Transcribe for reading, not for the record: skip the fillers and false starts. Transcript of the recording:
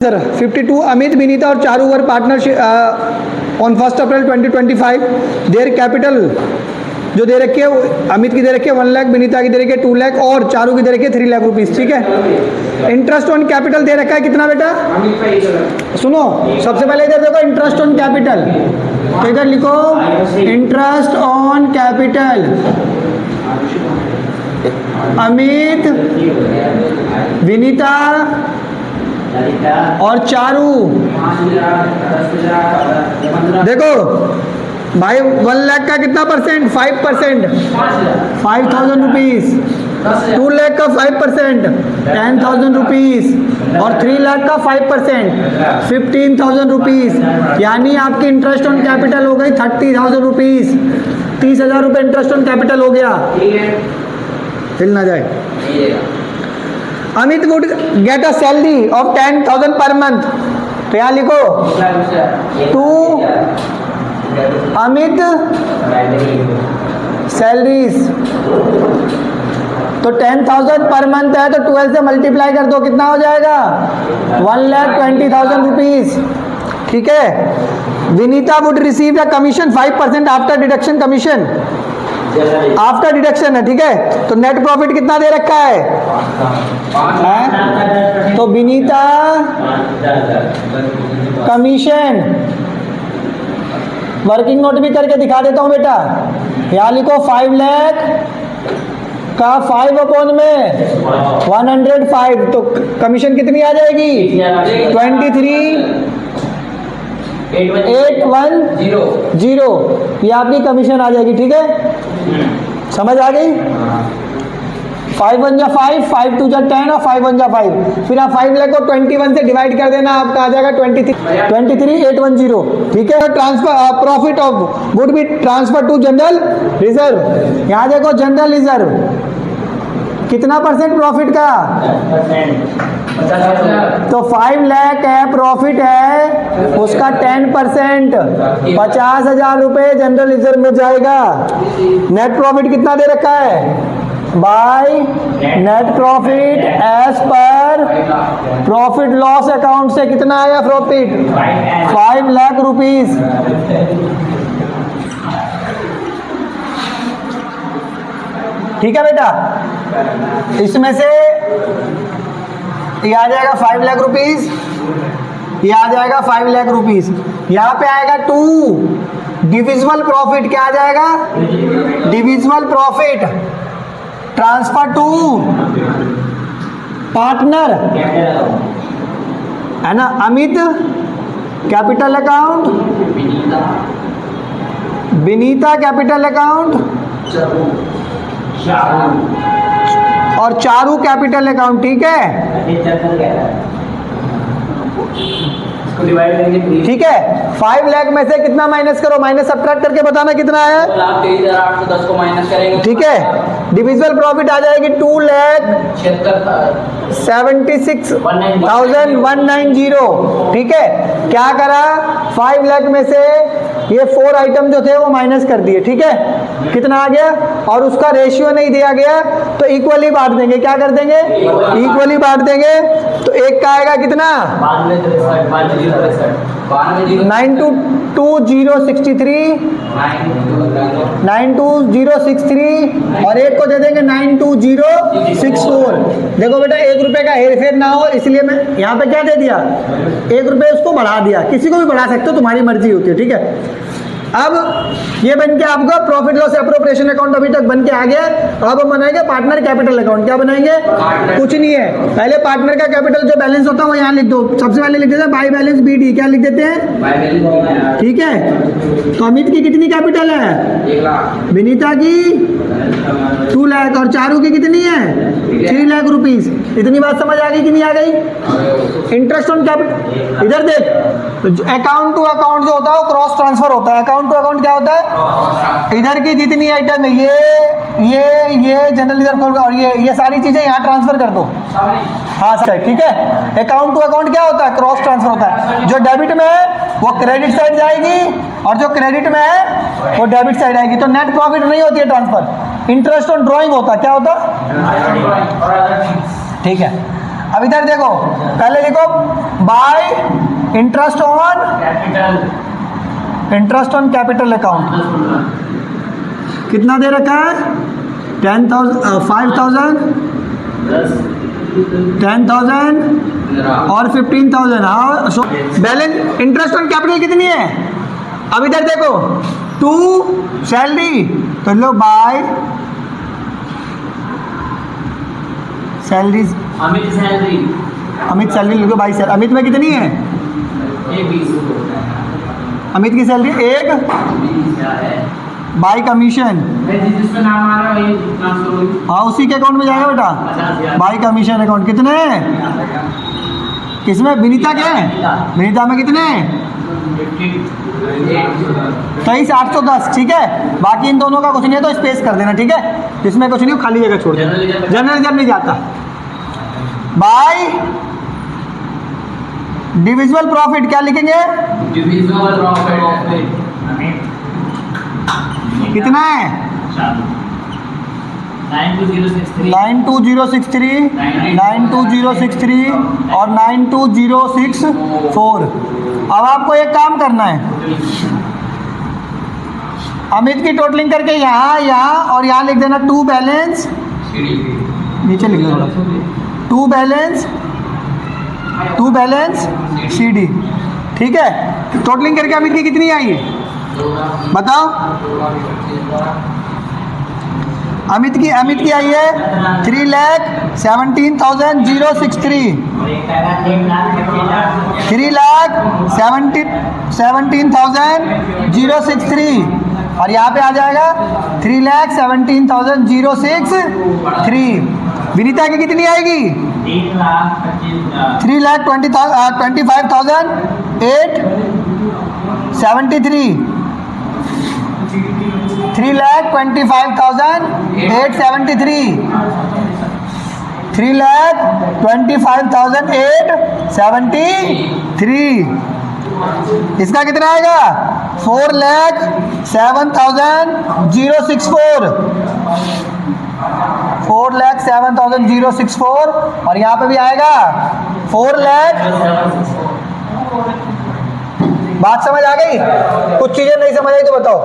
Sir 52 Amit Vinita और Charu were partnership on 1 April 2025 their capital जो दे रखी है अमित की दे रखी है 1 लाख, विनीता की दे रखी है 2 लाख और चारू की दे रखी है 3 लाख रुपीस। ठीक है, इंटरेस्ट ऑन कैपिटल दे रखा है कितना बेटा? सुनो, सबसे पहले इधर देखो इंटरेस्ट ऑन कैपिटल, तो इधर लिखो interest on capital Amit, Vinita और चारू। देखो भाई 1 लाख का कितना परसेंट? 5%, 5,000 रुपीज। 2 लाख का 5%, 10,000 रुपीज और 3 लाख का 5%, 15,000 रुपीज। यानी आपकी इंटरेस्ट ऑन कैपिटल हो गई 30,000 रुपीज। 30,000 रुपये इंटरेस्ट ऑन कैपिटल हो गया। हिल ना जाए। Amit would get a salary of 10,000 per month, तो यहाँ लिखो टू अमित सैलरीज, तो 10,000 पर मंथ है तो 12 से मल्टीप्लाई कर दो, कितना हो जाएगा? 1,20,000 रुपीज। ठीक है, Vinita would receive the commission 5% after deduction commission, after deduction है। ठीक है, तो नेट प्रॉफिट कितना दे रखा है? तो विनीता कमीशन, वर्किंग नोट भी करके दिखा देता हूं बेटा। यहाँ लिखो 5 लाख का 5 अपॉन में 105, तो कमीशन कितनी आ जाएगी? 23,810, ये आपकी कमीशन आ जाएगी। ठीक है, समझ आ गई? 5 1 जा 5, 5 2 जा 10 और 5 1 जा 5। फिर आप 5 लाख को 21 से डिवाइड कर देना, आपका आ जाएगा 23,810। ठीक है, transfer profit of would be transfer to general reserve. यहाँ देखो जनरल रिजर्व कितना परसेंट प्रॉफिट का? तो 5 लाख है प्रॉफिट है, उसका 10% 50,000 रुपये जनरल रिजर्व में जाएगा। नेट प्रॉफिट कितना दे रखा है? By net profit as per profit loss account से कितना आया प्रॉफिट? 5 लाख रुपीज। ठीक है बेटा, इसमें से ये आ जाएगा 5 लाख रुपीज, ये आ जाएगा 5 लाख रुपीज। यहाँ पे आएगा 2 डिविजिबल प्रॉफिट, क्या आ जाएगा? Divisible profit transfer to partner, है ना? Amit capital account, Vinita capital account और चारू कैपिटल अकाउंट। ठीक है, ठीक है। 5 लाख में से कितना माइनस करो? माइनस सब्ट्रैक्ट करके बताना कितना आया? 2,23,810 को माइनस करेंगे। ठीक है, डिविजिबल प्रॉफिट आ जाएगी 2,76,190। ठीक है, क्या करा? 5 लाख में से ये 4 आइटम जो थे वो माइनस कर दिए। ठीक है, कितना आ गया? और उसका रेशियो नहीं दिया गया तो इक्वली बांट देंगे। क्या कर देंगे? इक्वली बांट देंगे। तो एक का आएगा कितना? 92063 92063 और एक को दे देंगे 92064। देखो बेटा, 1 रुपए का हेर फेर ना हो, इसलिए मैं यहाँ पे क्या दे दिया? 1 रुपए उसको बढ़ा दिया। किसी को भी बढ़ा सकते हो, तुम्हारी मर्जी होती है। ठीक है, अब ये बन के आपका प्रॉफिट लॉस एप्रोप्रिएशन अकाउंट अभी तक बन के आ गया। अब हम बनाएंगे पार्टनर कैपिटल अकाउंट। क्या बनाएंगे? कुछ नहीं है, पहले पार्टनर का कैपिटल जो बैलेंस होता है वो यहाँ लिख दो। सबसे पहले लिख देते हैं बाई बैलेंस BD। क्या लिख देते हैं? ठीक है, तो अमित की कितनी कैपिटल है? 1 लाख, विनीता की 2 लाख और चारू की कितनी है? 3 लाख रुपीज। इतनी बात समझ आ गई कि नहीं आ गई? इंटरेस्ट ऑन कैपिटल, इधर देख, अकाउंट टू अकाउंट जो होता है वो क्रॉस ट्रांसफर होता है। अकाउंट टू अकाउंट क्या होता है? इधर की जितनी आइटम है ये जनरल रिजर्व और ये सारी चीजें यहाँ ट्रांसफर कर दो। हाँ सर, ठीक है। अकाउंट टू अकाउंट क्या होता है? क्रॉस ट्रांसफर होता है। जो डेबिट में है वो क्रेडिट साइड जाएगी और जो क्रेडिट में है वो डेबिट साइड आएगी। तो नेट प्रॉफिट नहीं होती है ट्रांसफर, इंटरेस्ट ऑन ड्रॉइंग होता है। क्या होता है? ठीक है, अब इधर देखो, पहले लिखो bye interest on capital account. कितना दे रखा है? 10,000 5,000 10,000 और 15,000। हाँ, so balance interest on capital कितनी है? अब इधर देखो, टू सैलरी, तो लो बाय सैलरी। अमित सैलरी लिखो, बाई सैलरी। अमित में कितनी है? अमित की सैलरी 1 बाई कमीशन। हाँ, उसी के अकाउंट में जाएगा बेटा, बाई कमीशन अकाउंट। कितने? किसमें? विनीता के? विनीता में कितने? 23,810। ठीक है, बाकी इन दोनों का कुछ नहीं है तो स्पेस कर देना। ठीक है, जिसमें कुछ नहीं हो खाली जगह छोड़ देना। जनरल जब नहीं जाता। बाय डिविजिबल प्रॉफिट क्या लिखेंगे? डिविजिबल प्रॉफिट कितना है? 92063 92063 और 92064। अब आपको एक काम करना है, अमित की टोटलिंग करके यहाँ और यहाँ लिख देना टू बैलेंस, नीचे लिख दो टू बैलेंस CD। ठीक है, टोटलिंग करके अमित की कितनी आई है बताओ? अमित की आई है 3,17,063 3,17,063 और यहाँ पे आ जाएगा 3,17,063। विनीता की कितनी आएगी? 3,25,873 3,25,873 3,25,873। इसका कितना आएगा? 4,07,064 4,07,064 और यहाँ पे भी आएगा 4 लाख। बात समझ आ गई? कुछ चीजें नहीं समझ आई तो बताओ।